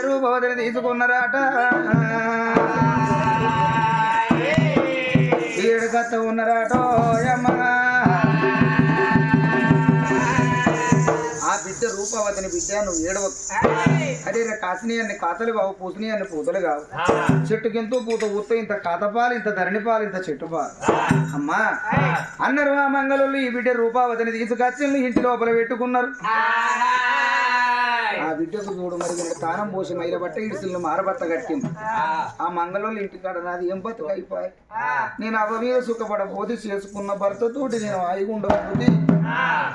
రూపవతిని తీసుకున్నారట. ఏడుకత్త ఉన్నారటో అమ్మ. ఆ బిడ్డ రూపవతిని బిడ్డ నువ్వు ఏడవ అదే కాసిని అన్ని కాతలు కావు, పూసిని అన్ని పూతలు కావు. చెట్టుకింతో పూత ఊత ఇంత కాతపాలు, ఇంత ధరణిపాలు, ఇంత చెట్టుపాలు. అమ్మా అన్నారు ఆ మంగళులు ఈ బిడ్డ రూపావతిని తీసుకొచ్చి ఇంటి లోపల పెట్టుకున్నారు. ఆ బిడ్డకు చూడు మరి తానం పోసి మైల బట్ట ఇడుసులను మారబట్ట కట్టింది. ఆ మంగళోళ్ళు ఇంటికాడ నాది ఏం బతుకు అయిపోయి నేను అవ్వ మీద సుఖపడబోతే చేసుకున్న భర్తతోటి నేను ఆయిగా ఉండకపోతే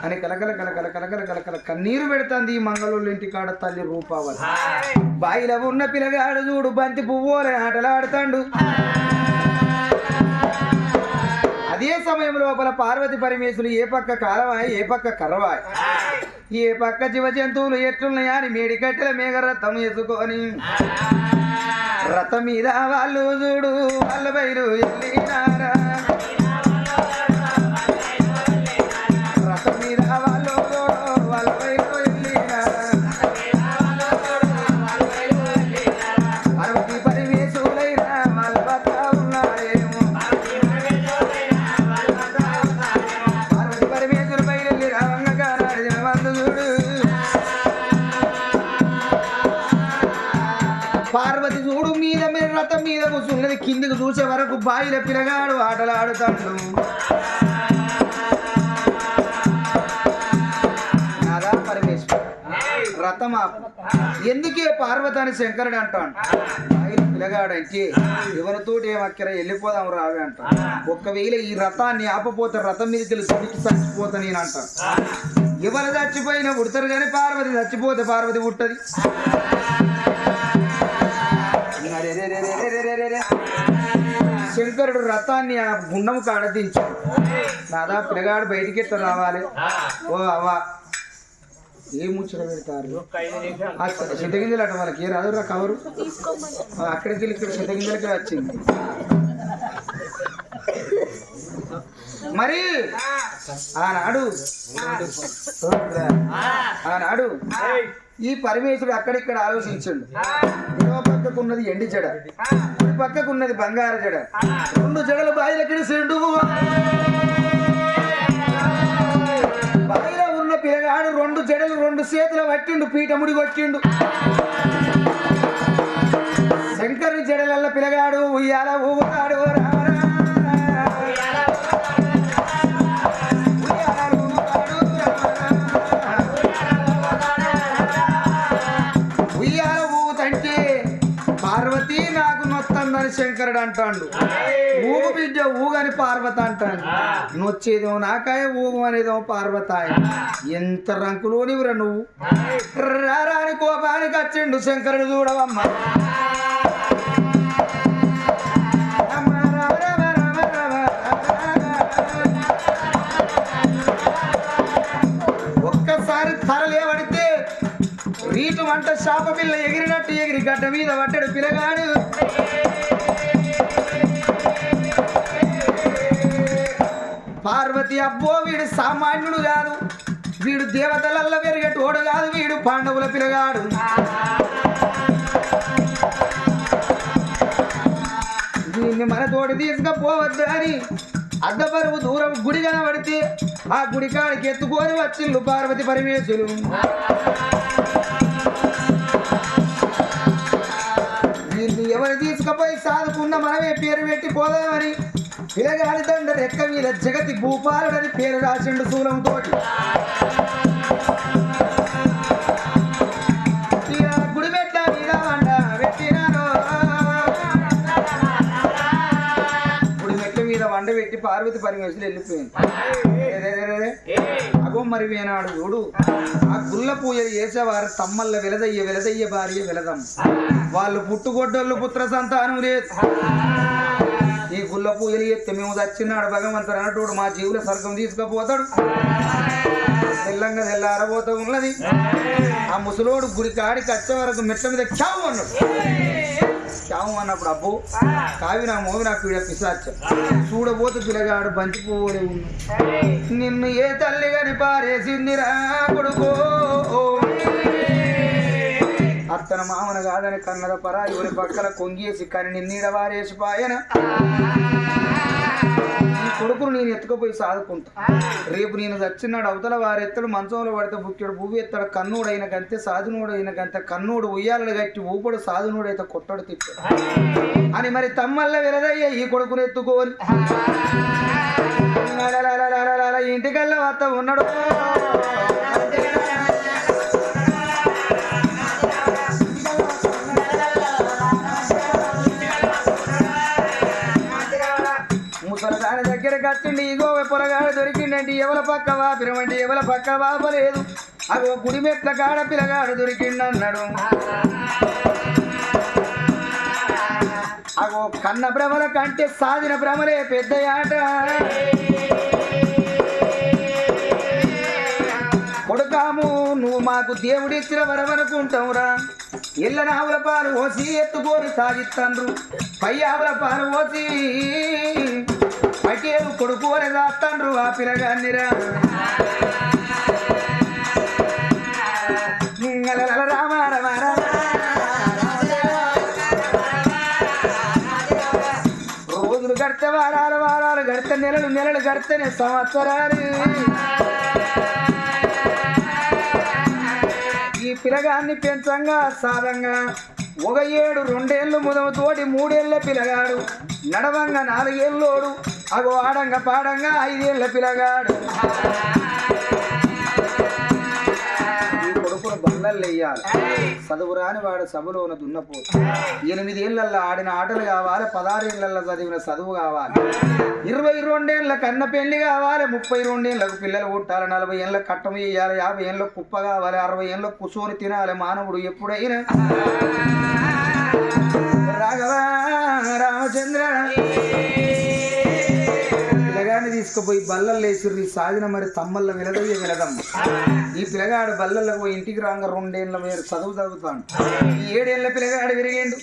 అని కలకల కలకల కలకల కలకల కన్నీరు పెడుతుంది ఈ మంగళోళ్ళు ఇంటికాడ తల్లి రూపావతి. బాయిలో ఉన్న పిల్లగాడు చూడు బంతి పువ్వులే ఆటలాడుతాడు. అదే సమయం లోపల పార్వతి పరమేశ్వరులు ఏ పక్క కాలవాయి ఏ పక్క కర్రవాయి ఏ పక్క జీవ జంతువులు ఎట్లున్నాయా అని మేడికట్టెల మేఘ రథం వేసుకొని రథం మీద వాళ్ళు చూడు వాళ్ళ బయలు వెళ్ళినారా. రథం మీద వాళ్ళు వాళ్ళ బయలు వెళ్ళినారా. పార్వతి పరమేశ్వరులైనా వాళ్ళ భర్త ఉన్నారేమో. పార్వతి పరమేశ్వరు బయలు రావంగా చూడు. పార్వతి చూడు మీద మీద రథం మీద కూర్చున్నది. కిందికి చూసే వరకు బాయిల పిల్లగాడు ఆటలాడుతాడు. నాదా పరమేశ్వరు రథం ఎందుకే పార్వతి అని శంకరుడు అంటాడు. బాయిల పిల్లగాడు అంటే ఎవరితోటి ఏమక్కర వెళ్ళిపోదాం రావే అంటాడు. ఒక్కవేళ ఈ రథాన్ని ఆపపోతే రథం మీద తెలిసి చచ్చిపోతా నేను అంటాను. ఎవరు చచ్చిపోయినా పుడతారు కానీ పార్వతి చచ్చిపోతే పార్వతి పుట్టది. శంకరుడు రథాన్ని ఆ గుండము కాడ దించాడు. నాదా పిల్లగాడు బయటికి ఎట్లా రావాలి. ఓ అవ్వ ఏం ముచ్చట పెడతారు చింతగింజలు అట వాళ్ళకి ఏ రాదురా కవరు అక్కడికి వెళ్ళి ఇక్కడ చింతగింజలకి వచ్చింది. మరి ఆనాడు ఈ పరమేశ్వరుడు అక్కడిక్కడ ఆలోచించండు. ఇరవ పక్కకున్నది ఎండి జడ, కుడి పక్కకున్నది బంగారు జడ, రెండు జడలు బాయిలకి సెండు. బాయిలో ఉన్న పిల్లగాడు రెండు జడలు రెండు చేతులు పట్టిండు, పీఠముడి కొట్టిండు. శంకరుని జడలల్ల పిల్లగాడు ఉయ్యాల ఊగుతాడు. పార్వతి నాకు నొత్తందని శంకరుడు అంటాడు. ఊగు బిడ్డ ఊగని పార్వతి అంటాడు. నొచ్చేదేమో నాకాయ ఊగు అనేదేమో పార్వతాయ. ఎంత రంకులోనివిరా నువ్వు. రారాని కోపానికి వచ్చిండు శంకరుడు చూడవమ్మ. ఒక్కసారి తరలేవడితే రీటు వంట శాప పిల్ల ఎగిరినట్టు ఎగిరి గడ్డ మీద పట్టాడు పిల్లగాడు. పార్వతి అబ్బో వీడు సామాన్యుడు కాదు, వీడు దేవతలల్ల పెరిగేటోడు కాదు, వీడు పాండవుల పిల్లగాడు. దీన్ని మన తోటి తీసుకపోవద్దు అని అద్దపరువు దూరం గుడి కనబడితే ఆ గుడి కాడికి ఎత్తుకొని వచ్చిండు పార్వతి పరమేశ్వరులు. వీళ్ళు ఎవరు తీసుకుపోయి సాదుకున్న మనమే పేరు పెట్టి పోదామని పిల్లగాడి తండ్రి రెక్క మీద జగతి భూపాలుడని పేరు రాసిండు శూలంతో. గుడి పెట్ట మీద వండ పెట్టినాను. గుడి మెట్ల మీద వండ పెట్టి పార్వతి పరమేశ్వరులు వెళ్ళిపోయింది. అగో మరి వేనాడు చూడు ఆ గుల్ల పూజలు చేసేవారు తమ్మల్ల వెలదయ్య వెలదయ్య భార్య వెలదమ్మ. వాళ్ళు పుట్టుగొడ్డోళ్ళు పుత్ర సంతానం లేదు. ఈ గుల్ల పూజలు చేస్తే మేము చచ్చినాడు భగవంతుడు అన్నట్టు మా జీవుల స్వర్గం తీసుకుపోతాడు. తెల్లంగా తెల్లారబోతూ ఉన్నది. ఆ ముసలోడు గుడి కాడికి వచ్చే వరకు మెట్ల మీద చావు అన్నాడు. చావు అన్నప్పుడు అబ్బో కావి నా మోవి నా పీడ పిశాచం చూడబోతు పిల్లగాడు బంతి పువ్వులే ఉన్నాడు. నిన్ను ఏ తల్లి గని పారేసిందిరా కొడుకో. ఆ అత్తన మామన కాదని కన్నడ పరా ఎవరి పక్కన కొంగేసి కని నిన్నీడ వారేసి పాయన ఈ కొడుకును నేను ఎత్తుకుపోయి సాదుకుంటా రేపు నేను చచ్చినాడు అవతల వారెత్తడు మంచంలో పడితే బుక్కెడు పువ్వు ఎత్తాడు కన్నుడైన గంతే సాధునుడైన గంతే కన్నుడు ఉయ్యాలను కట్టి ఊపడు సాధునుడైతే కొట్టడు తిట్టాడు అని మరి తమ్మల్ల వెలదయ్య ఈ కొడుకును ఎత్తుకోని ఇంటికల్లా వత్త ఉన్నాడు ముసలదాని దగ్గరకు వచ్చిండి ఇగో పొరగాడు దొరికిండండి ఎవల పక్క వాపిరమండి ఎవల పక్క వాపలేదు అగో గుడి మెట్ల కాడ పిల్లగాడు దొరికిండన్నాడు అగో కన్న భ్రమల కంటే సాధిన భ్రమలే పెద్ద ఆట కొడుకాము నువ్వు మాకు దేవుడిచ్చిన వరమనుకుంటావురా ఇళ్ళ ఆవుల పాలు పోసి ఎత్తుకోని సాగిస్తాండ్రు పై ఆవుల పాలు పోసి పటేలు కొడుకు అని దాస్తాండ్రు ఆ పిల్లగాన్నిరా రామ రమ రోజులు గడితే వారాలు వారాలు గడితే నెలలు నెలలు గడితేనే సంవత్సరాలు ఈ పిల్లగాన్ని పెంచంగా సాధంగా 1 ఏడు 2 ఏళ్ళు ముదముతోటి 3 ఏళ్ళ పిల్లగాడు నడవంగా 4 ఏళ్ళోడు అగో ఆడంగా పాడంగా 5 ఏళ్ళ పిల్లగాడు ఈ కొడుకును బల్లలు వేయాలి చదువు రాని వాడు సభలోన దున్నపోతు 8 ఏళ్ళల్లో ఆడిన ఆటలు కావాలి 16 ఏళ్ళల్లో చదివిన చదువు కావాలి 22 ఏళ్ళ కన్న పెళ్లి కావాలి 32 ఏళ్ళకు పిల్లలు పుట్టాలి 40 ఏళ్ళ కట్టం వేయాలి 50 ఏళ్ళ కుప్ప కావాలి 60 ఏళ్ళ కూర్చొని తినాలి మానవుడు ఎప్పుడైనా రాఘవ రామచంద్ర పిల్లగాడిని తీసుకుపోయి బల్లలు వేసిర్రు సాగిన మరి తమ్మల్ల వెలదయ్య వెలదమ్మ ఈ పిల్లగాడు బల్లల్లో పోయి ఇంటికి రాంగ 2 ఏళ్ళ మీరు చదువు చదువుతాడు ఈ 7 ఏళ్ళ పిల్లగాడు విరిగిండు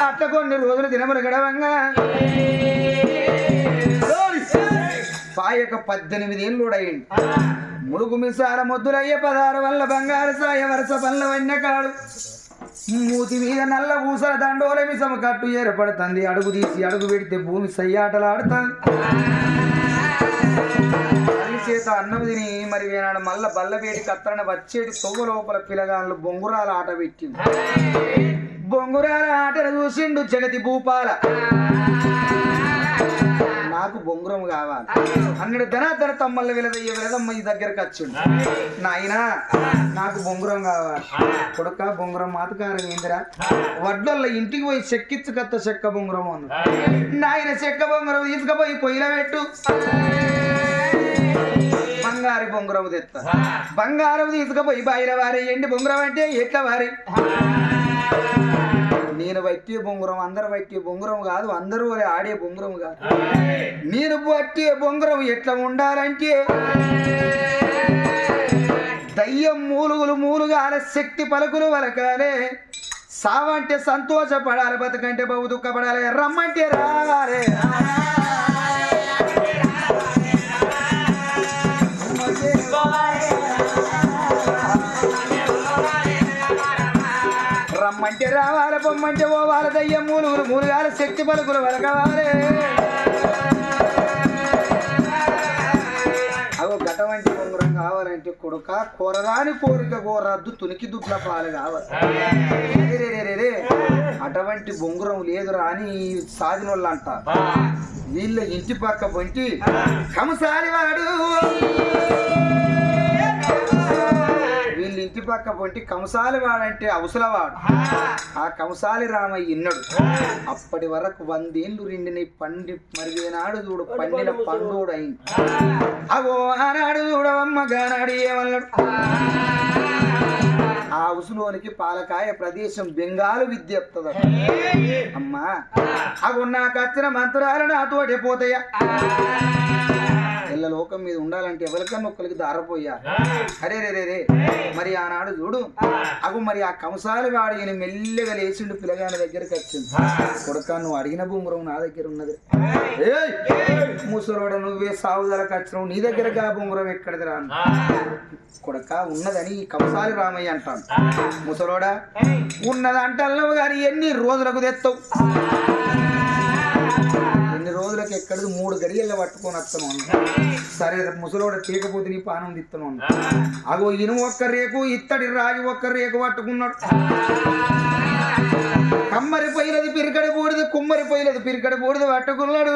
అట్ట కొన్ని రోజులు దినములు గడవంగా పాయక 18 ఏళ్ళు అయ్యిండు ముడుగు మిసాల మొద్దులయ్య 16 వల్ల బంగారు సాయ వరుస పల్ల వన్యకాడు మూతి మీద నల్ల పూసల దండోల మిసమ కట్టు ఏర్పడుతుంది అడుగు తీసి అడుగు పెడితే భూమి సయ్యాటలాడుతుంది తల్లి చేత అన్నం తిని మరి వేనాడు మళ్ళా బల్లబేటి కత్తరన వచ్చేటి తొవ్వ లోపల పిల్లగాళ్ళు బొంగురాల ఆట పెట్టింది బొంగురాల ఆటను చూసిండు జగతి భూపాల నాకు బొంగురం కావాలి అన్నాడు ధనాధన తమ్మల్ల వెలదయ్య వెలదమ్మ ఈ దగ్గరకు వచ్చిండు నాయనా నాకు బొంగురం కావాలి కొడుక బొంగురం మాతకారం ఏందిరా వడ్లల్లో ఇంటికి పోయి చెక్కిచ్చుకత్త చెక్క బొంగురం అన్న నాయన చెక్క బొంగురం తీసుకుపోయి పొయ్యిలో పెట్టు బంగారు బొంగురం తెస్తా బంగారం తీసుకుపోయి బయట వారి ఎండి బొంగురం అంటే ఎట్లా వారి నేను పట్టే బొంగురం అందరు పట్టే బొంగురం కాదు అందరూ ఆడే బొంగురం కాదు నేను పట్టే బొంగురం ఎట్లా ఉండాలంటే దయ్యం మూలుగాల శక్తి పలుకులు వలకాలే సావంటే సంతోషపడాలి బతుకంటే బహు దుఃఖపడాలి రమ్మంటే రావాలే రమ్మంటే రావాలి పొమ్మంటే పోవాలి దయ్యం మూలుగాల శక్తి పలుకులు వలకాలే అవో గటవంటి బొంగురం కావాలంటే కొడుక కొరరాని కోరిక కోరద్దు తునికి దుడ్ల పాలు కావాలి అటువంటి బొంగురం లేదురా అని సాధిన వాళ్ళు అంట వీళ్ళ ఇంటి పక్క పొంటి కంసాలి వాడు వీళ్ళ ఇంటి పక్క పొంటి కంసాలి వాడంటే అవసలవాడు ఆ కంసాలి రామయ్య ఇన్నడు అప్పటి వరకు 100 ఏళ్ళు రెండిని పండి మరివేనాడు చూడు పండిన పండుడు అయింది అగో ఆనాడు చూడవమ్మ గానాడు ఏమన్నాడు ఆ ఉసులోనికి పాలకాయ ప్రదేశం బెంగాలు విద్య అమ్మా అగో నాకు వచ్చిన మంత్రాలు నాతోటే పోతాయా ఇలా లోకం మీద ఉండాలంటే ఎవరికన్నా ఒక్కరికి దారపోయా అరే రే రే రే మరి ఆనాడు చూడు అగు మరి ఆ కంసాలి వాడు ఈయన మెల్లగా లేచిండు పిల్లగాని దగ్గరికి వచ్చింది కొడుక నువ్వు అడిగిన బొంగురం నా దగ్గర ఉన్నది ముసలోడ నువ్వే సాగుదలకు వచ్చినావు నీ దగ్గరగా బొంగురం ఎక్కడిది రాను కొడుక ఉన్నదని ఈ కంసాలి రామయ్య అంటాను ముసలోడా ఉన్నదంటన్నావు కానీ ఎన్ని రోజులకు తెస్తావు ఎన్ని రోజులకి ఎక్కడిది 3 గడియల్లో పట్టుకొని వస్తాను సరే ముసలోడ తీయకపోతే నీ పానం తిత్తను అగో ఇనుము ఒక్క రేకు ఇత్తడి రాగి ఒక్క రేకు పట్టుకున్నాడు కమ్మరి పొయ్యిలది పిరికడి బూడిది కుమ్మరి పొయ్యిలది పిరికడి బూడిది పట్టుకున్నాడు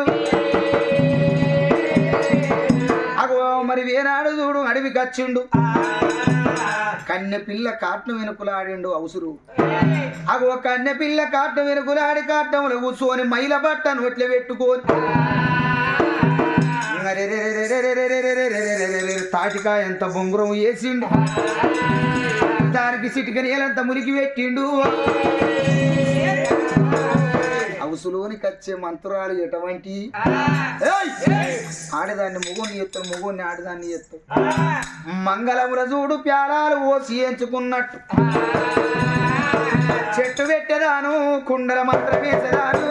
అగో మరి వేనాడు చూడు అడవికి వచ్చిండు కన్నె పిల్ల కాట్నం వెనుకులాడిండు అవసరు అగో కన్నె పిల్ల కాట్నం వెనుకులాడి కాట్నంలో కూర్చొని మైల బట్ట నోట్ల పెట్టుకోని తాటికాయ ఎంత బొంగురం వేసిండు దానికి సిటికనీలంత మురికి పెట్టిండు హౌసులోనికి వచ్చే మంత్రాలు ఎటువంటి ఆడదాన్ని మొగోని ఎత్తాడు మొగోని ఆడదాన్ని ఎత్తాడు మంగళముల చూడు ప్యారాలు ఓసి ఎంచుకున్నట్టు చెట్టు పెట్టేదాను కుండల మంత్రం వేసేదాను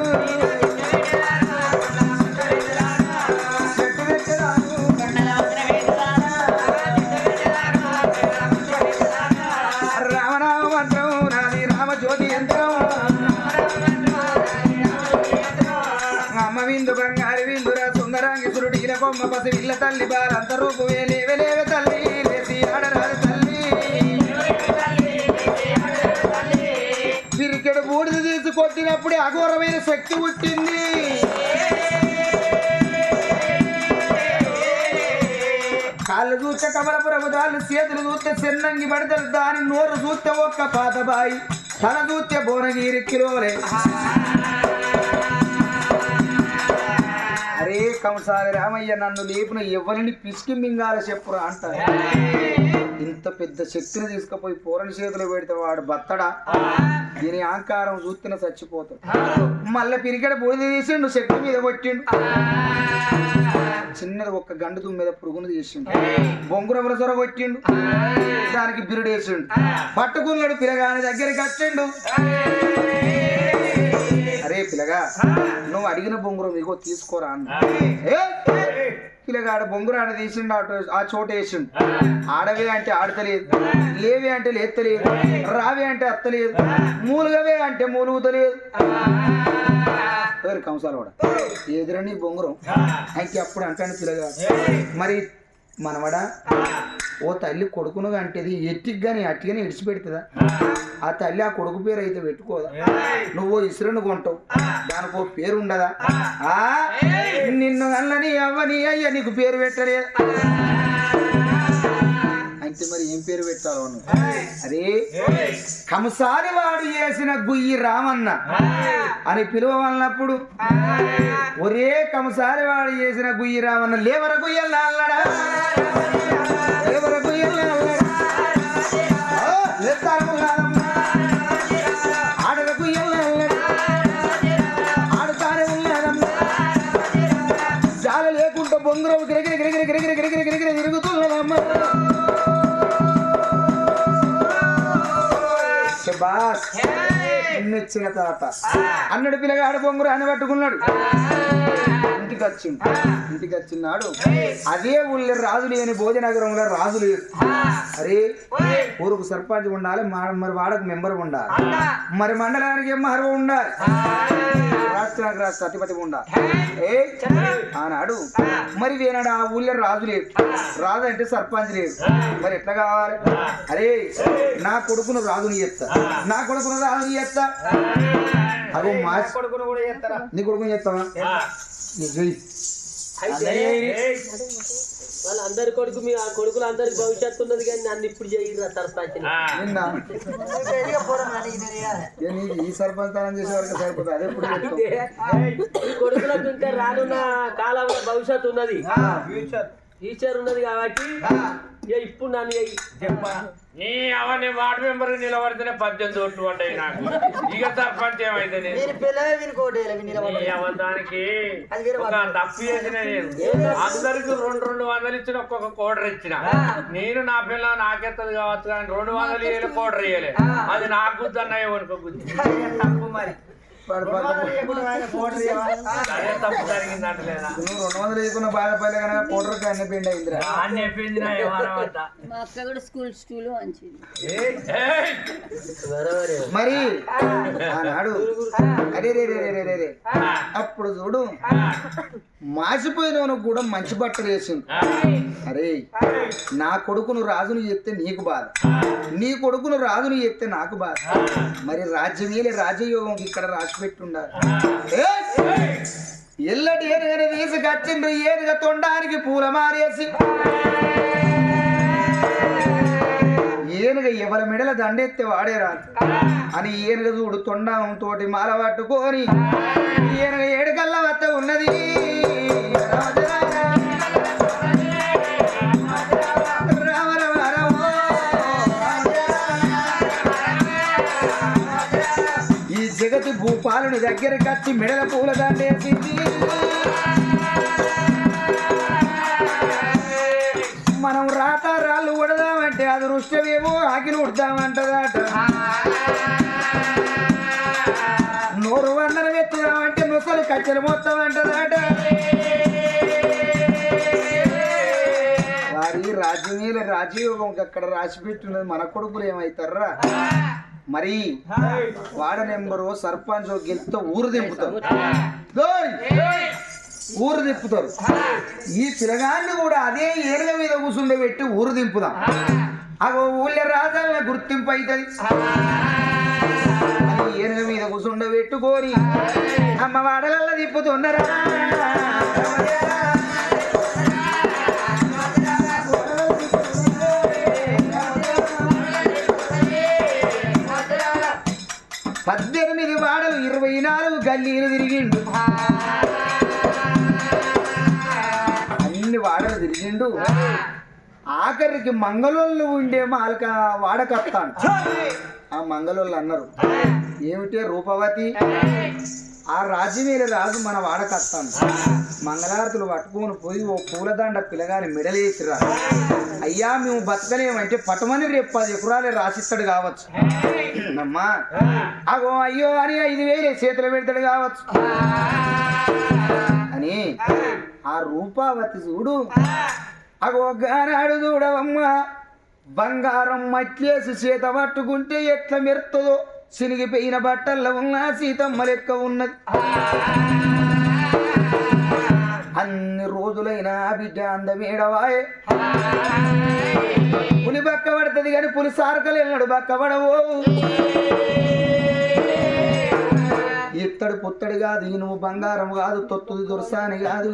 చెట్టు పెట్టేదాను రామనామ మంత్రం నాది రామజ్యోతి యంత్రం అమ్మ విందు బంగారు విందురా సుందరాంగి సురుడిగిన కొమ్మ పసి విల్ల తల్లి బాలంత రూపు లేవే తల్లి లేసి ఆడరాదు తల్లి పిరికెడు బూడిద తీసి కొట్టినప్పుడే అఘోరమైన శక్తి పుట్టింది కాళ్ళు చూస్తే కమలపురము దాళ్ళు చేతులు చూస్తే చెన్నంగి పడతలు దాని నోరు చూస్తే ఒక్క పాతబాయి తల చూస్తే భువనగిరి కిలోలే అరే కంసాలి రామయ్య నన్ను లేపున ఎవరిని పిసికి మింగాల చెప్పురా అంటారు ఇంత పెద్ద శక్తిని తీసుకుపోయి పూరని చేతిలో పెడితే వాడు బత్తడా దీని ఆకారం చూస్తేనే చచ్చిపోతాడు మళ్ళీ పిరికెడ బూడిద తీసిండు శక్తి మీద కొట్టిండు చిన్నది ఒక్క గండు తుమ్మిద పురుగును తీసిండు బొంగురముల సొర కొట్టిండు దానికి బిరుడు వేసిండు పట్టుకున్నాడు పిల్లగాని దగ్గరికి వచ్చిండు అరే పిల్లగా నువ్వు అడిగిన బొంగురం ఇగో తీసుకోరా అన్న పిల్లగాడు బొంగురాన్ని తీసిండు ఆ చోట వేసిండు ఆడవే అంటే ఆడతలేదు లేవే అంటే లేత్తలేదు రావే అంటే అత్తలేదు మూలుగవే అంటే మూలుగుతలేదు ఎవరు కంసాలు కూడా ఎదురని బొంగురం అయితే అప్పుడు అంటాను పిల్లగాడు మరి మనవడా ఓ తల్లి కొడుకును అంటేది ఎట్టికి కానీ అట్టిగానే ఇడిచిపెడుతుందా ఆ తల్లి ఆ కొడుకు పేరు అయితే పెట్టుకోదా నువ్వు ఇసురును కొంటావు దానికి ఓ పేరు ఉండదా నిన్ను అల్లని అవ్వని అయ్య నీకు పేరు పెట్టలేదు అయితే మరి ఏం పేరు పెట్టాలో అరే కంసాలి వాడు చేసిన గుయ్యి రామన్న అని పిలువమన్నప్పుడు ఒరే కంసాలి వాడు చేసిన గుయ్యి రామన్న లేవర గుయ్యల్లా అల్లడా లేవర గుయ్యల్లా ఆడల గుయ్యల్లా అల్లడా ఆడుతానే ఉన్నాడమ్మా జాల లేకుండా బొంగురం గిరగిరి గిరగిరి గిరగిరి గిరగిరి గిరగిరి తిరుగుతున్నదమ్మా ఇచ్చిన తర్వాత అన్నడు పిల్లగాడు బొంగురు అని పట్టుకున్నాడు ఇంటికి వచ్చినాడు అదే ఊళ్ళో రాజు లేని భోజనగరంలో రాజు లేదు అరే ఊరుకు సర్పంచ్ ఉండాలి మరి వాడకు మెంబర్ ఉండాలి మరి మండలానికి ఎంఆర్ఓ ఉండాలి రాష్ట్రానికి రాష్ట్ర అధిపతి ఉండాలి ఆనాడు మరి వేనాడు ఆ ఊళ్ళో రాజు లేదు రాజు అంటే సర్పంచ్ లేదు మరి ఎట్లా కావాలి అరే నా కొడుకును రాజుని చేస్తా నా కొడుకును రాజుని చేస్తా అగో మా కొడుకును కూడా చేస్తారా నీ కొడుకుని చేస్తావా వాళ్ళందరి కొడుకు మీ కొడుకులు అందరికి భవిష్యత్తు ఉన్నది కానీ నన్ను ఇప్పుడు చేయరా సర్పంచ్ ఈ సర్పంచ్ చేసే వరకు సరిపోతుంది అదే కొడుకులకు ఇంకా రానున్న కాలంలో భవిష్యత్తు ఉన్నది టీచర్ ఉన్నది కాబట్టి ఇక ఇప్పుడు నన్ను చెప్పా నీ అవన్నీ వార్డు మెంబర్ నిలబడితేనే 18 ఓట్లు పడ్డాయి నాకు. ఇక సర్పంచ్ ఏమైతే దానికి ఒక తప్పు చేసిన నేను అందరికి 200 ఇచ్చిన ఒక్కొక్క కోడర్ ఇచ్చిన. నేను నా పిల్ల నాకెత్తది కావచ్చు కానీ 200 వేలు కోడర్ ఇయ్యలే. అది నాకు గుద్దు అన్నయ్య అనుకో గుద్దు. మరి అదే తప్పు జరిగింది అంటలేదా? 200 వేసుకున్న బాధపడలే కనుక కోటర్కి అన్ని పిండి అయిందిరా. అన్ని చెప్పింది నా వ్యవహారం అంతా. మా అక్క కూడా స్కూల్ మంచిది. మరి ఆనాడు అరే రే రే రే రే రే అప్పుడు చూడు మాసిపోయినవను కూడా మంచి బట్టలు వేసింది. అరే నా కొడుకును రాజును చెప్తే నీకు బాధ, నీ కొడుకును రాజును చెప్తే నాకు బాధ. మరి రాజ్యమేలే రాజయోగం ఇక్కడ రాసి పెట్టుండాలి. ఎల్లటి ఏనుగని వేసి కచ్చిండ్రు ఏనుగ తొండానికి పూల మారేసి ఏనుగ ఎవరి మెడల దండెత్తే వాడేరా అని ఏనుగ చూడు తొండం తోటి మాల పట్టుకొని ఏనుగ ఏడుకల్ల వద్ద ఉన్నది. ఈ జగతి భూపాలుని దగ్గరికి వచ్చి మెడల పూల దండేసింది. మనం రాత రాళ్ళు ఉడదామంటే అదృష్టమేమో ఆకిలు ఉడదామంటదట. నోరు వందలు ఎత్తుదామంటే ముసలు కచ్చలు మొత్తం అంటదట. వారి రాజ్యమేల రాజయోగం అక్కడ రాసి పెట్టున్నది. మన కొడుకులు ఏమవుతారా? మరి వాడ నెంబరు సర్పంచ్ గెలిస్తే ఊరు దింపుతారు, ఊరు తిప్పుతారు. ఈ పిల్లగాన్ని కూడా అదే ఏనుగ మీద కూర్చుండబెట్టి ఊరు దింపుదాం. అగో ఊళ్ళో రాజాల గుర్తింపు అవుతుంది. ఏనుగ మీద కూర్చుండబెట్టుకొని అమ్మ వాడలల్లా తిప్పుతున్నారా. పద్దెనిమిది వాడలు 24 గల్లీలు తిరిగిండు. అన్ని వాడలు తిరిగిండు. ఆఖరికి మంగళోళ్ళు ఉండే మాలక వాడకత్తాను. ఆ మంగళోళ్ళు అన్నారు ఏమిటే రూపవతి, ఆ రాజ్యమేల రాజు మన వాడకత్తాను. మంగళారతులు పట్టుకొని పోయి ఓ పూలదండ పిల్లగాని మెడలేసిరా. అయ్యా మేము బతకలేమంటే పటమని రేపు 10 ఎకరాలే రాసిస్తాడు కావచ్చు అమ్మా. అగో అయ్యో అని 5,000 చేతులు పెడతాడు కావచ్చు అని ఆ రూపావతి చూడు. అగో గానాడు చూడవమ్మా, బంగారం మట్లేసి చేత పట్టుకుంటే ఎట్లా మెరుతుందో చినిగిపోయిన బట్టల్లో ఉన్న సీతమ్మ లెక్క ఉన్నది. అన్ని రోజులైనా బిడ్డ అందమేడవాయే. పులి బక్క పడుతుంది కానీ పులి సారకలు వెళ్ళాడు బక్క పడవో. ఇత్తడు పుత్తడి కాదు, నువ్వు బంగారం కాదు, తొత్తుది దొరసాని కాదు.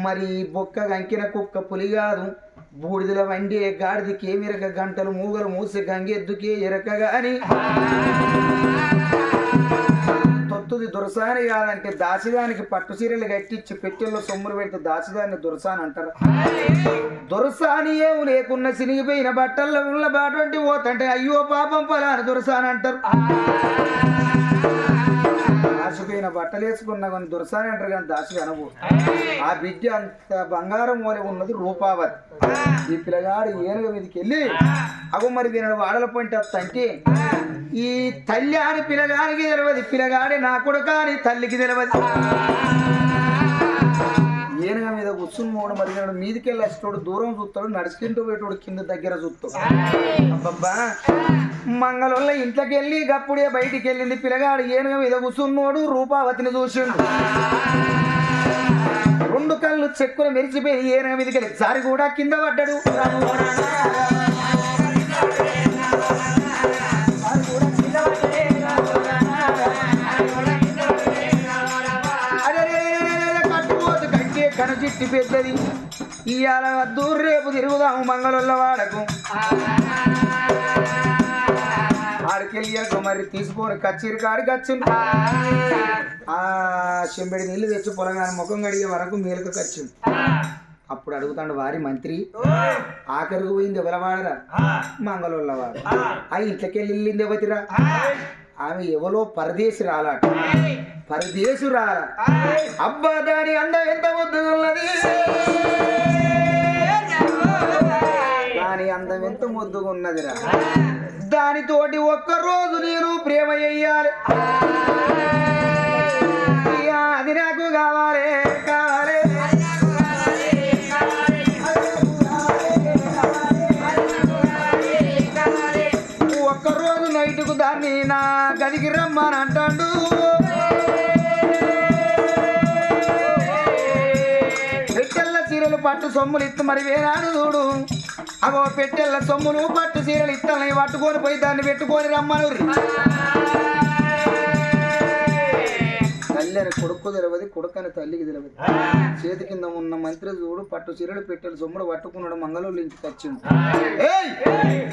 మరి బొక్క గంకిన కుక్క పులి కాదు, బూడిదల వండి గాడిదికి ఏమిరక గంటలు మూగలు మూసి గంగెద్దుకే ఎరక గాని తొత్తుది దొరసాని కాదంటే దాసిదానికి పట్టు చీరలు కట్టించి పెట్టెల్లో సొమ్ములు పెడితే దాసిదాన్ని దొరసాని అంటారు. దొరసాని ఏం లేకున్న చినిగిపోయిన బట్టల్లో ఉన్న బాటంటి పోతంటే అయ్యో పాపం పలాని దొరసాని అంటారు. దాచిపోయిన బట్టలు వేసుకున్నా కానీ దొరసాని అంటారు కానీ దాచి అనవు. ఆ బిడ్డ అంత బంగారం వలె ఉన్నది రూపావతి. ఈ పిల్లగాడు ఏనుగ మీదకి వెళ్ళి అగో మరి దీని వాడల పొంటి అంటే ఈ తల్లి అని పిల్లగానికి తెలియదు, పిల్లగాడి నా కొడుక అని తల్లికి తెలియదు. ఏనుగ మీద కూర్చున్నోడు మరి మీదికి వెళ్ళి వచ్చేటోడు దూరం చూస్తాడు, నడుచుకుంటూ పోయేటోడు కింద దగ్గర చూస్తాడు. అబ్బబ్బా మంగళోళ్ళ ఇంట్లోకి వెళ్ళి గప్పుడే బయటికి వెళ్ళింది పిల్లగాడు. ఏనుగ మీద కూర్చున్నోడు రూపావతిని చూసిండు. 2 కళ్ళు చెక్కులు మెరిచిపోయి ఏనుగ మీదకి వెళ్ళి సారి కూడా కింద పడ్డాడు. కట్టుకోదు కంటే కనచిట్టి పెద్దది. ఇవాళ వద్దు రేపు తిరుగుదాము మంగళోళ్ళ వాడకు. ఆడికెళ్ళి మరి తీసుకొని కచ్చిరి కాడికి వచ్చింది. ఆ చెంబెడి నీళ్ళు తెచ్చి పొలంగా ముఖం కడిగే వరకు మేలుకు వచ్చింది. అప్పుడు అడుగుతాడు వారి మంత్రి ఆఖరికి పోయింది ఎవరవాడరా మంగళవాడు ఆ ఇంట్లోకెళ్ళి వెళ్ళింది ఎవతిరా ఆమె ఎవరో పరదేశి రాలాట పరదేశు రాల అబ్బా దాని అందం ఎంత ముద్దుగున్నది దాని అందం ఎంత ముద్దుగున్నదిరా దానితోటి ఒక్కరోజు నేను ప్రేమ చెయ్యాలి అది నాకు కావాలి కావాలి ఒక్కరోజు నైటుకు దాన్ని నా గదికి రమ్మని అంటాడు పెట్టెల్ల చీరలు పట్టు సొమ్ములు ఇత్తు మరి వేనాడు చూడు అగో పెట్టెల్ల సొమ్ములు పట్టు చీరలు ఇత్తలని పట్టుకొని పోయి దాన్ని పెట్టుకొని రమ్మను తల్లి అని కొడుకు తెలియదు కొడుకని తల్లికి తెలియదు చేతి కింద ఉన్న మంత్రి చూడు పట్టు చీరలు పెట్టెలు సొమ్ముడు పట్టుకున్నాడు మంగళూరు ఇంటికి వచ్చింది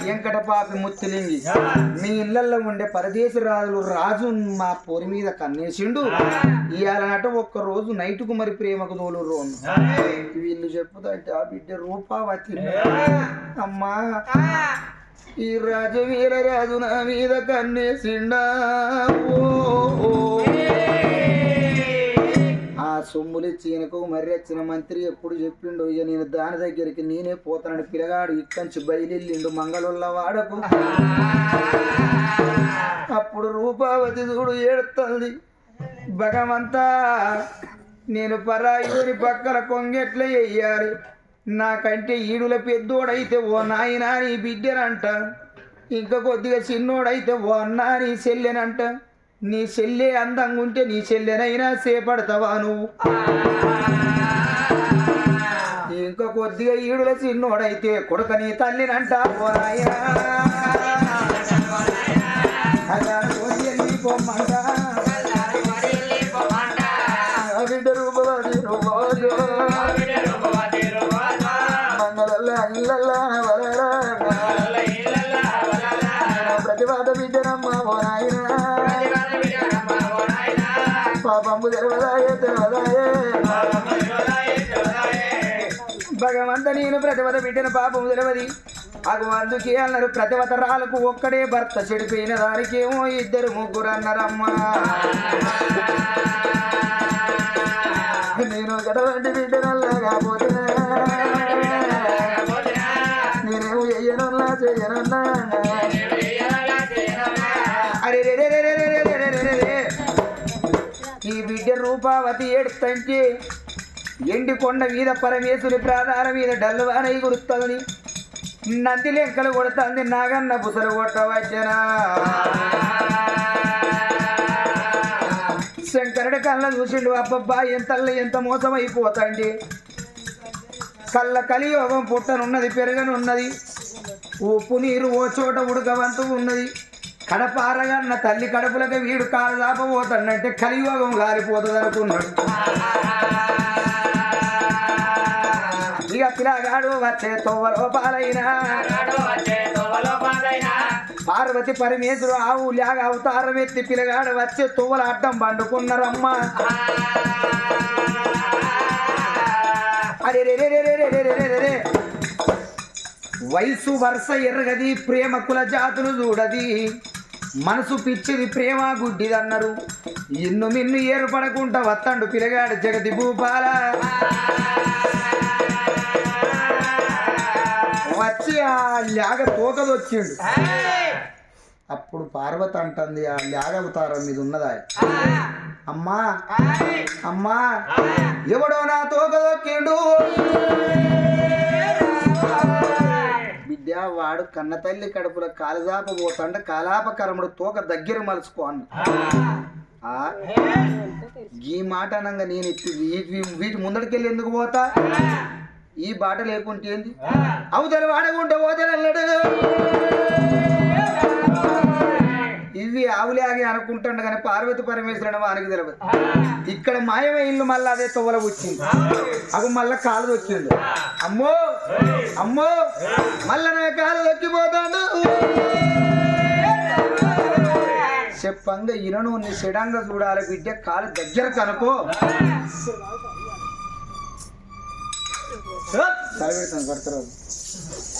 వెంకట పాపి ముత్తిలింగి మీ ఇళ్లలో ఉండే పరదేశ రాజు మా పొరి మీద కన్నేసిండు ఇయాలనట ఒక్క రోజు నైటుకు మరి ప్రేమకు తోలు వీళ్ళు చెప్పుదంటే ఆ బిడ్డ రూపావతి అమ్మా ఈ రాజు వీరరాజు నా మీద కన్నేసిండా ఆ సొమ్ములు చీనకు మర్రెచ్చిన మంత్రి ఎప్పుడు చెప్పిండు ఇక నేను దాని దగ్గరికి నేనే పోతానని పిల్లగాడు ఇక్కడి బయలుల్లిండు మంగళూళ్ళ వాడకు అప్పుడు రూపావతి చూడు ఏడుతుంది భగవంతా నేను పరాయుని పక్కల కొంగెట్లే వెయ్యాలి నాకంటే ఈడుల పెద్దోడైతే ఓ నాయనా నీ బిడ్డనంట ఇంకా కొద్దిగా చిన్నోడైతే ఓ అన్నా నీ చెల్లెనంట నీ చెల్లె అందంగా ఉంటే నీ చెల్లెనైనా చేపడతావా నువ్వు ఇంకా కొద్దిగా ఈడుల చిన్నోడైతే కొడుక నీ తల్లినంట పోరాయా బిడ్డ రూపవాది మంగళ ఇళ్ళ ప్రతివాద బిడ్డనమ్మ పోరాయన పాపంబు తెలవదాయే భగవంత నేను ప్రతివత బిడ్డన పాపము తెలవది అగు అందుకే అన్నారు ప్రతివత రాలకు ఒక్కడే భర్త చెడిపోయిన దానికేమో ఇద్దరు ముగ్గురు అన్నారమ్మా నేను గడవంటి బిడ్డనల్లా కాకపోతే నేనేమో చెయ్యనున్నా చెయ్యనున్నా అరే ఈ బిడ్డ రూపావతి ఏడుతంటే ఎండి కొండ మీద పరమేశ్వరి ప్రాధార మీద డల్లువానై గురుతుంది నంది లెక్కలు కొడుతుంది నాగన్న బుసలు కొట్టవచ్చనా శంకరుడి కళ్ళ చూసిండు అబ్బబ్బా ఎంత మోసం అయిపోతాండి కళ్ళ కలియోగం పుట్టనున్నది పెరగనున్నది ఉప్పు నీరు ఓ చోట ఉడకవంతు ఉన్నది కడపారగన్న తల్లి కడుపులకు వీడు కాలు దాపబోతాడంటే కలియోగం గాలిపోతుంది అనుకున్నాడు ఇక పిల్లగాడు వచ్చే తొవ్వలో పాలైనా పార్వతి పరమేశ్వరు ఆవు లాగ అవతారం ఎత్తి పిల్లగాడు వచ్చే తొవ్వల అడ్డం పండుకున్నారమ్మా అరే రే వయసు వరుస ఎర్రగది ప్రేమ కుల జాతులు చూడది మనసు పిచ్చిది ప్రేమ గుడ్డిది అన్నారు ఇన్ను మిన్ను ఏర్పడకుండా వత్తండు పిల్లగాడు జగతి భూపాల వచ్చి ఆ లాగ తోకదొచ్చిండు అప్పుడు పార్వతి అంటుంది ఆ లాగ అవతారం మీద ఉన్నదా అమ్మా అమ్మా ఎవడో నా తోకదొక్కిండు బిడ్డ వాడు కన్న తల్లి కడుపుల కాలజాప పోతాండ కాలాపకరముడు తోక దగ్గర మలుచుకో అన్న ఈ మాట అనంగా నేను వీటి ముందడికెళ్ళి ఎందుకు పోతా ఈ బాట లేకుంటే ఏంది అవతల వాడకుంటే పోతానన్నాడు ఇవి ఆవులాగే అనుకుంటాడు కానీ పార్వతి పరమేశ్వరుడు వానికి తెలియదు ఇక్కడ మాయమే ఇల్లు మళ్ళీ అదే తొవ్వల వచ్చింది అవి మళ్ళా కాలు దొక్కిండు అమ్మో అమ్మో మళ్ళా నా కాలు దొక్కిపోతాడు చెప్పంగా ఇనను నీ సెడంగా చూడాలి బిడ్డ కాలు దగ్గర కనుకో తలపెడతాను కడతారు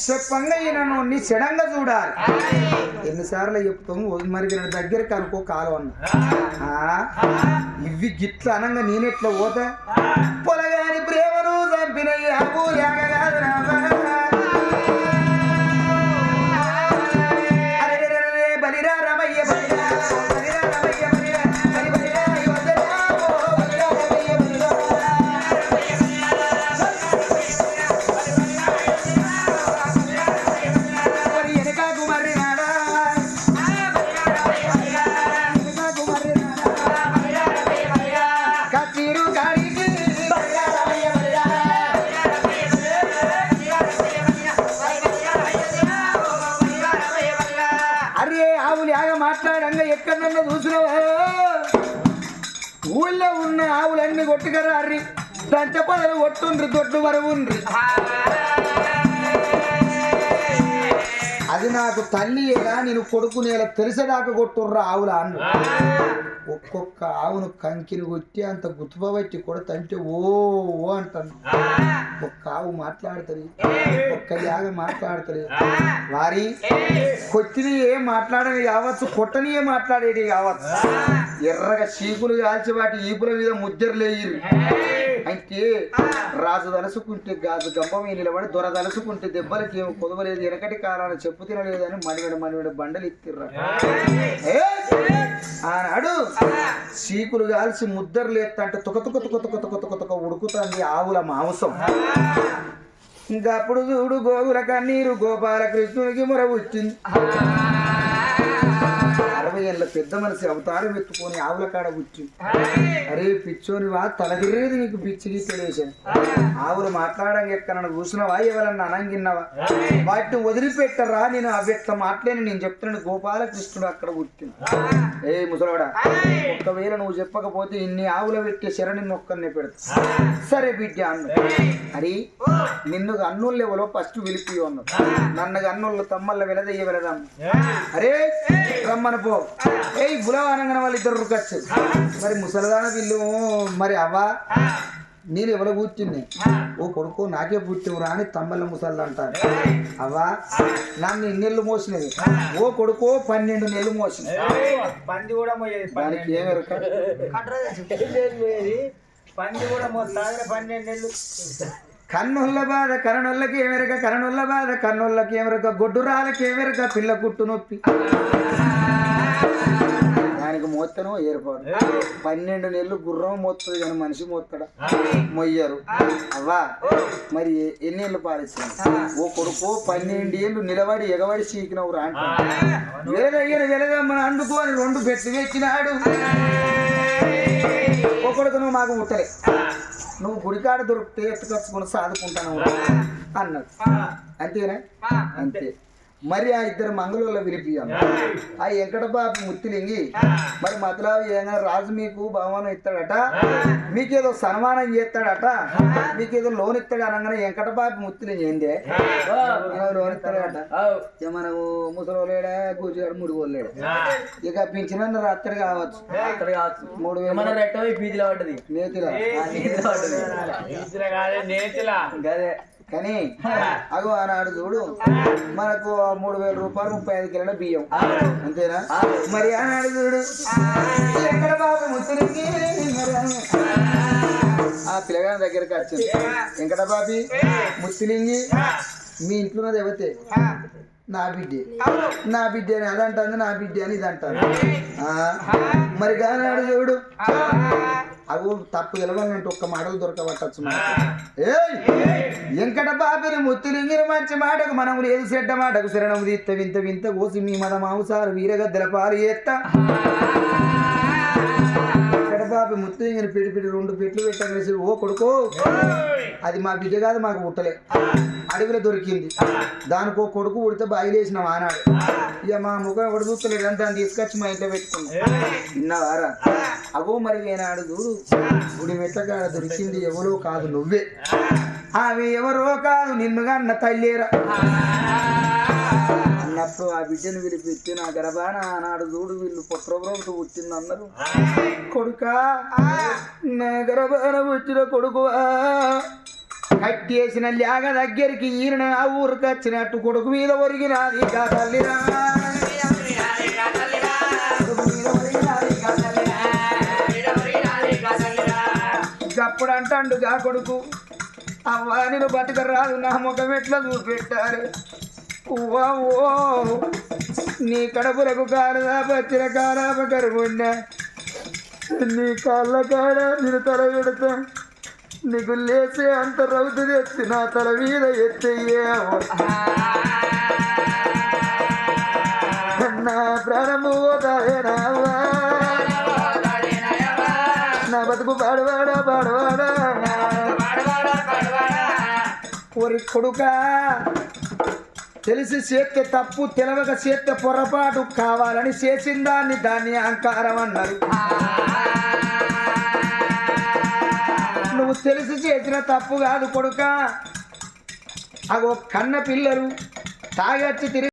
చెప్పంగా ఈయనను నీ చెడంగా చూడాలి ఎన్నిసార్లు చెప్తాము మరి వీళ్ళ దగ్గరికి అనుకో కాలం అన్న ఇవి గిట్ల అనంగా నేనెట్లా పోతా పొలగాని ప్రేమను చంపిన బలిరా రమయ్య బలిరా బలిరా రమయ్య బలిరా బలి బలిరా మాట్లాడంగా ఎక్కడన్నా చూసినావా ఊళ్ళో ఉన్న ఆవులన్నీ కొట్టుకరా అర్రి దంచ పదలు కొట్టుండ్రి దొడ్డు వరవుండ్రి అది నాకు తల్లి ఎలా నేను కొడుకునేలా తెలిసేదాకా కొట్టుర్రా ఆవుల అన్న ఒక్కొక్క ఆవును కంకిని కొట్టి అంత గుర్తుపబట్టి కొడతంటే ఓ ఓ అంటాను ఒక్క ఆవు మాట్లాడుతుంది ఒక్క యాగ మాట్లాడుతుంది వారి కొట్టిని ఏం మాట్లాడని కావచ్చు కొట్టని ఏం మాట్లాడేది కావచ్చు ఎర్రగా చీకులు కాల్చి వాటి ఈపుల మీద ముద్దరులేరు అయితే రాజు తలసుకుంటే గాజు గంప మీద నిలబడి దొర తలసుకుంటే దెబ్బలకి ఏమో కొదవలేదు వెనకటి కాలాన్ని చెప్పు తినలేదని మడిగడ బండలు ఎత్తిర్రా ఆనాడు చీకులు కాల్చి ముద్దరు లేదంటే తుక ఉడుకుతుంది ఆవుల మాంసం ఇంకా అప్పుడు చూడు గోగుల కన్నీరు గోపాలకృష్ణునికి మొర వచ్చింది 60 ఏళ్ళ పెద్ద మనిషి అవతారం ఎత్తుకొని ఆవుల కాడ కూర్చుంది అరే పిచ్చోని వా తలదిరేది నీకు పిచ్చి గీతలేసాను ఆవులు మాట్లాడంగా ఎక్కడ కూర్చున్నావా ఎవరన్నా అనంగిన్నావా వాటిని వదిలిపెట్టరా నేను అవ్వెట్లా మాట్లాడి నేను చెప్తున్నాను గోపాలకృష్ణుడు అక్కడ కూర్చుంది ఏ ముసలాడా ఒకవేళ నువ్వు చెప్పకపోతే ఇన్ని ఆవుల పెట్టే శరణి ఒక్కరినే పెడతా సరే బిడ్డ అన్న అరే నిన్ను అన్నుళ్ళు ఎవరో ఫస్ట్ విలిపి అన్నావు నన్ను అన్నుళ్ళు తమ్మల్ల వెలదయ్య వెళదాం అరే రమ్మని పో ఏ గులవానంగా వాళ్ళిద్దరు రుకచ్చు మరి ముసలదాన వీళ్ళు మరి అవ్వా నేను ఎవరో కూర్చుంది ఓ కొడుకు నాకే పుట్టివురా అని తమ్మల ముసళ్ళు అంటారు అవ్వా నన్ను ఇన్నెళ్ళు మోసినది ఓ కొడుకో 12 నెలలు మోసినది పంది కూడా దానికి ఏమెరక పంది కూడా 12 నెలలు కన్నుల్ల బాధ కరణొల్లకి ఏమెరక కరణొల్ల బాధ కన్నుల్లకి ఏమెరక గొడ్డురాలకి ఏమెరక పిల్ల కుట్టు నొప్పి దానికి మోత్తను ఏర్పాటు 12 నెలలు గుర్రం మోస్తుంది కానీ మనిషి మోస్తాడా మొయ్యరు అవ్వా మరి ఎన్ని ఏళ్ళు పాలిస్తాను ఓ కొడుకు 12 ఏళ్ళు నిలబడి ఎగబడి చీకినవు రా వెలదయ్యను వెలదమ్మని అందుకోని 2 పెట్టి వెచ్చినాడు ఓ కొడుకు నువ్వు మాకు ముట్టలే నువ్వు గుడికాడ దొరికితే ఎత్తుకొచ్చుకుని సాదుకుంటాను అన్నాడు అంతేనా అంతే మరి ఆ ఇద్దరు మంగళూరులో విలిపియాలి ఆ వెంకటబాబు ముత్తిలింగి మరి మతలావి ఏమైనా రాజు మీకు బహుమానం ఇస్తాడట మీకేదో సన్మానం చేస్తాడట మీకేదో లోన్ ఇస్తాడు అనగానే వెంకటబాబు ముత్తిలింగి ఏందే లోన్ ఇస్తాడట మనము ముసలోలేడా కూర్చోడు ముడిగోలేడు ఇక పింఛన్ రాత్రి కావచ్చు 3000 నేతిలా కానీ అగో ఆనాడు చూడు మనకు 3000 రూపాయలు 35 కిలోల బియ్యం అంతేనా మరి ఆనాడు చూడు ఎక్కడ బాబు ముసలికి ఆ పిల్లగాని దగ్గరికి వచ్చింది వెంకట బాబి ముస్లింగి మీ ఇంట్లో దేవతే నా బిడ్డ అని అదంటుంది నా బిడ్డ అని ఇది అంటారు మరి కానాడు చూడు అవు తప్పు గెలవాలంటే ఒక్క మాటలు దొరకబట్టచ్చు వెంకట బాబుని ముత్తులింగిన మంచి మాటకు మనం లేదు చెడ్డ మాటకు శరణం తీస్త వింత వింత కోసి మీ మద మాంసాలు వీరగద్దెల పాలు చేస్తా వెంకట బాబు ముత్తులింగిన పిడి 2 పెట్లు పెట్టగలిసి ఓ కొడుకో అది మా బిడ్డ కాదు మాకు పుట్టలే అడవిలో దొరికింది దానికో కొడుకు ఉడితే బాయిలేసినాం ఆనాడు ఇక మా ముఖం ఎవడు చూస్తలేడు అని దాన్ని తీసుకొచ్చి మా ఇంట్లో పెట్టుకున్నాం విన్నావారా అగో మరి ఏనాడు చూడు గుడి మెట్లకాడ దొరికింది ఎవరో కాదు నువ్వే ఆమె ఎవరో కాదు నిన్నుగా అన్న తల్లేరా అన్నప్పుడు ఆ బిడ్డను పిలిపిస్తే నా గర్భాన ఆనాడు చూడు వీళ్ళు పుత్రబ్రహ్మతో పుట్టింది అందరూ కొడుకా నా గర్భాన పుట్టిన కొడుకువా కట్టేసిన లేగ దగ్గరికి ఈయన ఆ ఊరికి వచ్చినట్టు కొడుకు మీద ఒరిగినాది గా తల్లిరా కొడుకు మీద ఒరిగినాది గా తల్లిరా. అప్పుడు అంటాడు గా కొడుకు అవ్వా నేను బతకరాదు నా ముఖం ఎట్లా చూపెట్టారు ఓ నీ కడుపులకు కారదా పచ్చిన కారాప కరువుండా నీ కాళ్ళ కాడ నేను తల పెడతా నీకు లేచే అంత రౌతు తెచ్చి నా తల మీద ఎత్తయ్యే నా ప్రాణము పోతాయేనావా నా బతుకు పాడవాడా పాడవాడా ఒరి కొడుకా తెలిసి చేస్తే తప్పు తెలవక చేస్తే పొరపాటు కావాలని చేసిన దాన్ని అహంకారం అన్నారు నువ్వు తెలిసి చేసిన తప్పు కాదు కొడుక అగో కన్న పిల్లలు తాగచ్చి తిరిగి